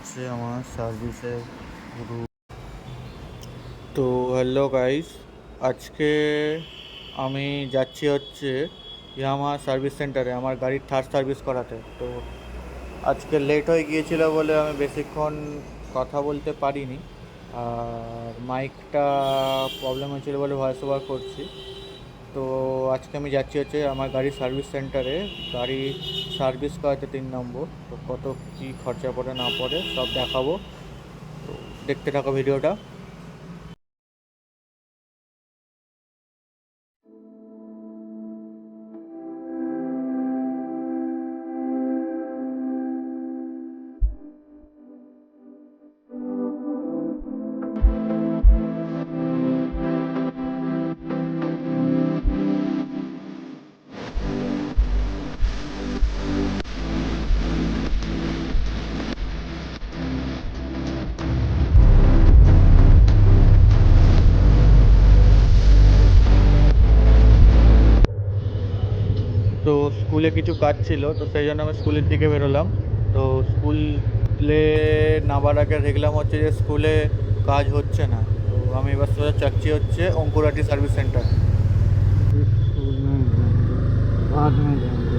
হচ্ছে আমার সার্ভিসের গুরু। তো হ্যালো গাইস, আজকে আমি যাচ্ছি হচ্ছে ইয়ামাহা সার্ভিস সেন্টারে আমার গাড়ির থার্ড সার্ভিস করাতে। তো আজকে লেট হয়ে গিয়েছিল বলে আমি বেশিক্ষণ কথা বলতে পারিনি, আর মাইকটা প্রবলেম হয়েছিল বলে ভয়েস ওভার করছি। তো আজকে আমি যাচ্ছি হচ্ছে আমার গাড়ির সার্ভিস সেন্টারে গাড়ি সার্ভিস করাতে 3 নম্বর। তো কত কী খরচা পড়ে না পড়ে সব দেখাবো, তো দেখতে থাকো ভিডিওটা। তো স্কুলে কিছু কাজ ছিল, তো সেই জন্য আমি স্কুলের দিকে বেরোলাম। তো স্কুলে নামার আগে দেখলাম হচ্ছে যে স্কুলে কাজ হচ্ছে না। তো আমি এবার সোজা চাচ্ছি হচ্ছে অঙ্কুরাটি সার্ভিস সেন্টার। स्कूल में जाएंगे, बाद में जाएंगे।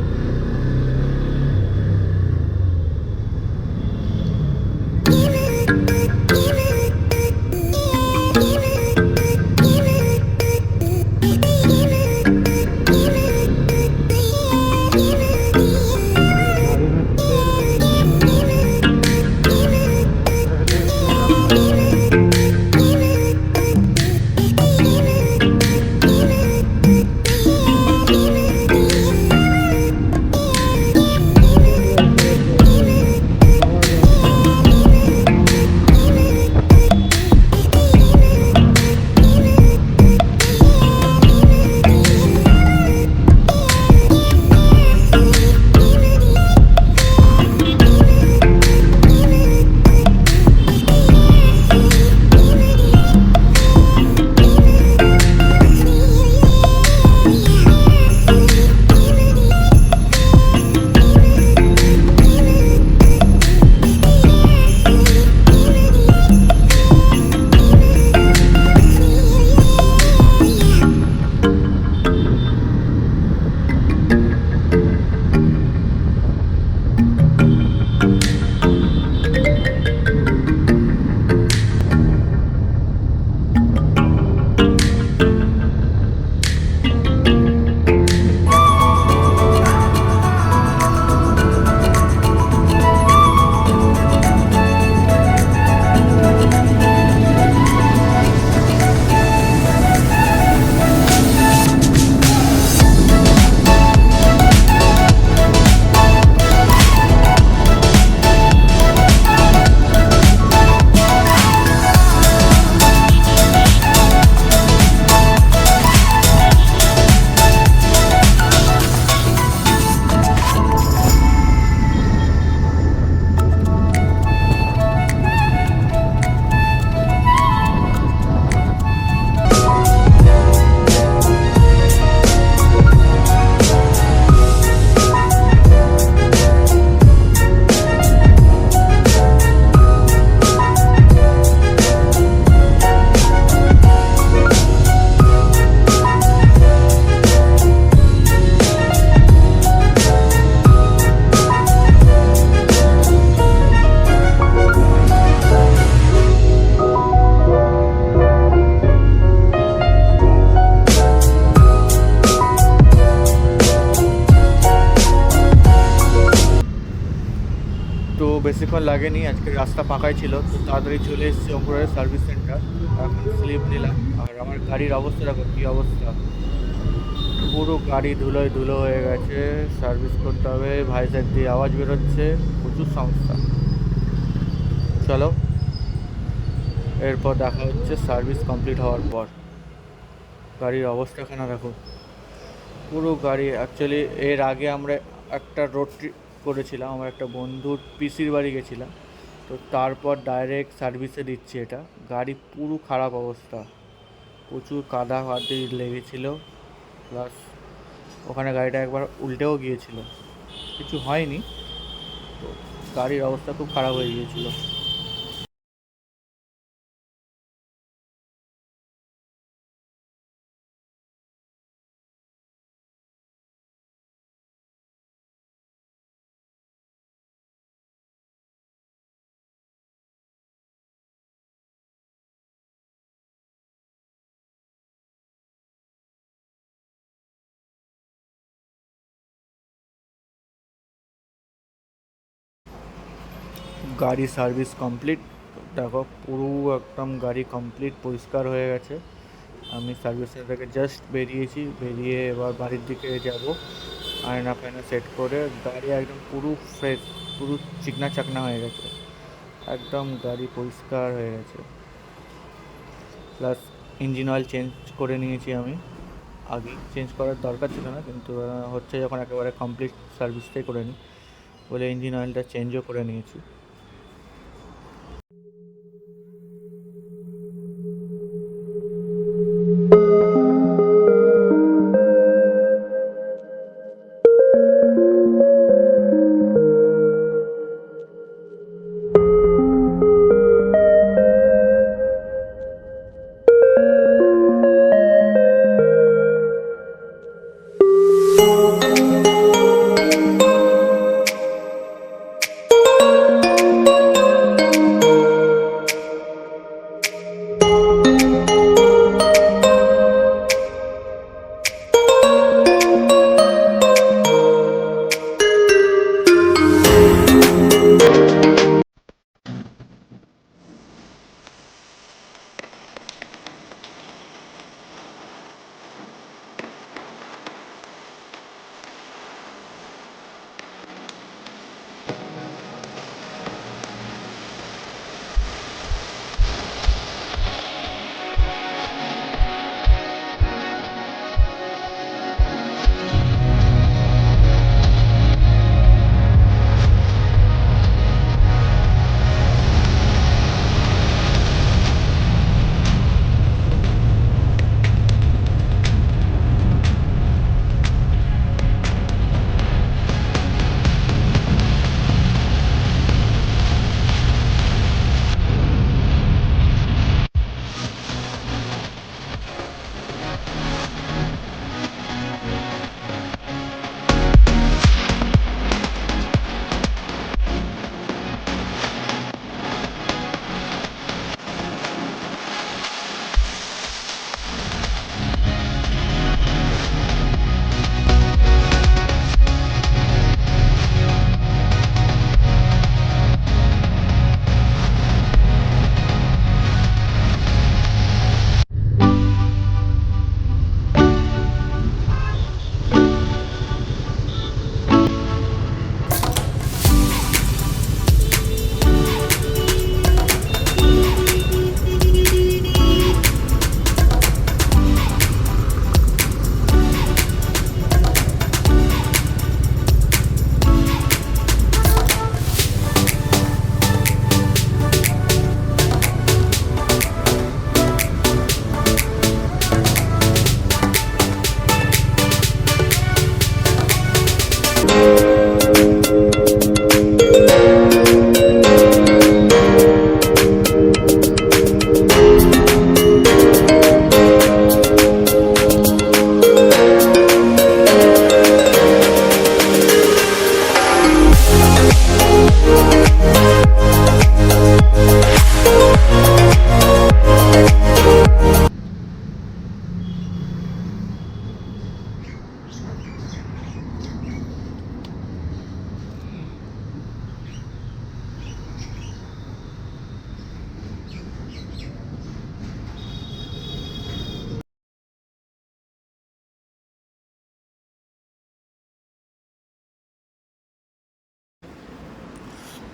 তো বেশিক্ষণ লাগেনি, আজকে রাস্তা ফাঁকাই ছিল, তো তাড়াতাড়ি চলে এসেছি অঙ্কুরের সার্ভিস সেন্টার। এখন স্লিপ নিলাম, আর আমার গাড়ির অবস্থা দেখো কী অবস্থা, পুরো গাড়ি ধুলোয় ধুলো হয়ে গেছে। সার্ভিস করতে হবে, ভাইজার দিয়ে আওয়াজ বেরোচ্ছে, প্রচুর সমস্যা। চলো, এরপর দেখা হচ্ছে সার্ভিস কমপ্লিট হওয়ার পর। গাড়ির অবস্থাখানা দেখো, পুরো গাড়ি অ্যাকচুয়ালি এর আগে আমরা একটা রোড ট্রিপ করেছিলাম, আমার একটা বন্ধুর পিসির বাড়ি গেছিলাম। তো তারপর ডাইরেক্ট সার্ভিসে দিচ্ছি এটা। গাড়ি পুরো খারাপ অবস্থা, প্রচুর কাদা ফাদি লেগেছিল, প্লাস ওখানে গাড়িটা একবার উল্টেও গিয়েছিল, কিছু হয়নি। তো গাড়ির অবস্থা খুব খারাপ হয়ে গিয়েছিল। গাড়ি সার্ভিস কমপ্লিট। দেখো পুরো একদম গাড়ি কমপ্লিট পরিষ্কার হয়ে গেছে। আমি সার্ভিস সেন্টার থেকে জাস্ট বেরিয়েছি, বেরিয়ে এবার বাড়ির দিকে যাব। আয়না ফায়না সেট করে গাড়ি একদম পুরো ফ্রেশ, পুরো চিকনা চাকনা হয়ে গেছে, একদম গাড়ি পরিষ্কার হয়ে গেছে। প্লাস ইঞ্জিন অয়েল চেঞ্জ করে নিয়েছি আমি। আগে চেঞ্জ করার দরকার ছিল না, কিন্তু হচ্ছে যখন একেবারে কমপ্লিট সার্ভিসটাই করে নিই বলে ইঞ্জিন অয়েলটা চেঞ্জও করে নিয়েছি।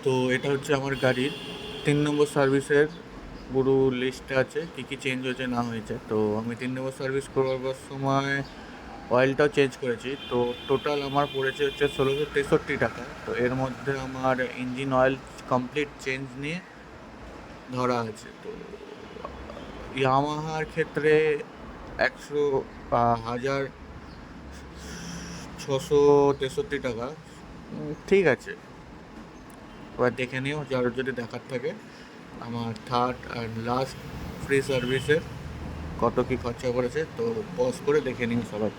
তো এটা হচ্ছে আমার গাড়ির 3 নম্বর সার্ভিসের পুরো লিস্টটা আছে, কী কী চেঞ্জ হয়েছে না হয়েছে। তো আমি 3 নম্বর সার্ভিস করবার সময় অয়েলটাও চেঞ্জ করেছি। তো টোটাল আমার পড়েছে হচ্ছে 1663 টাকা। তো এর মধ্যে আমার ইঞ্জিন অয়েল কমপ্লিট চেঞ্জ নিয়ে ধরা আছে। তো ইয়ামাহার ক্ষেত্রে 1663 টাকা। ঠিক আছে, এবার দেখে নিও, যার যদি দেখার থাকে। আমার থার্ড আর লাস্ট ফ্রি সার্ভিসের কত কী খরচা পড়েছে, তো পজ করে দেখে নিও সবাই।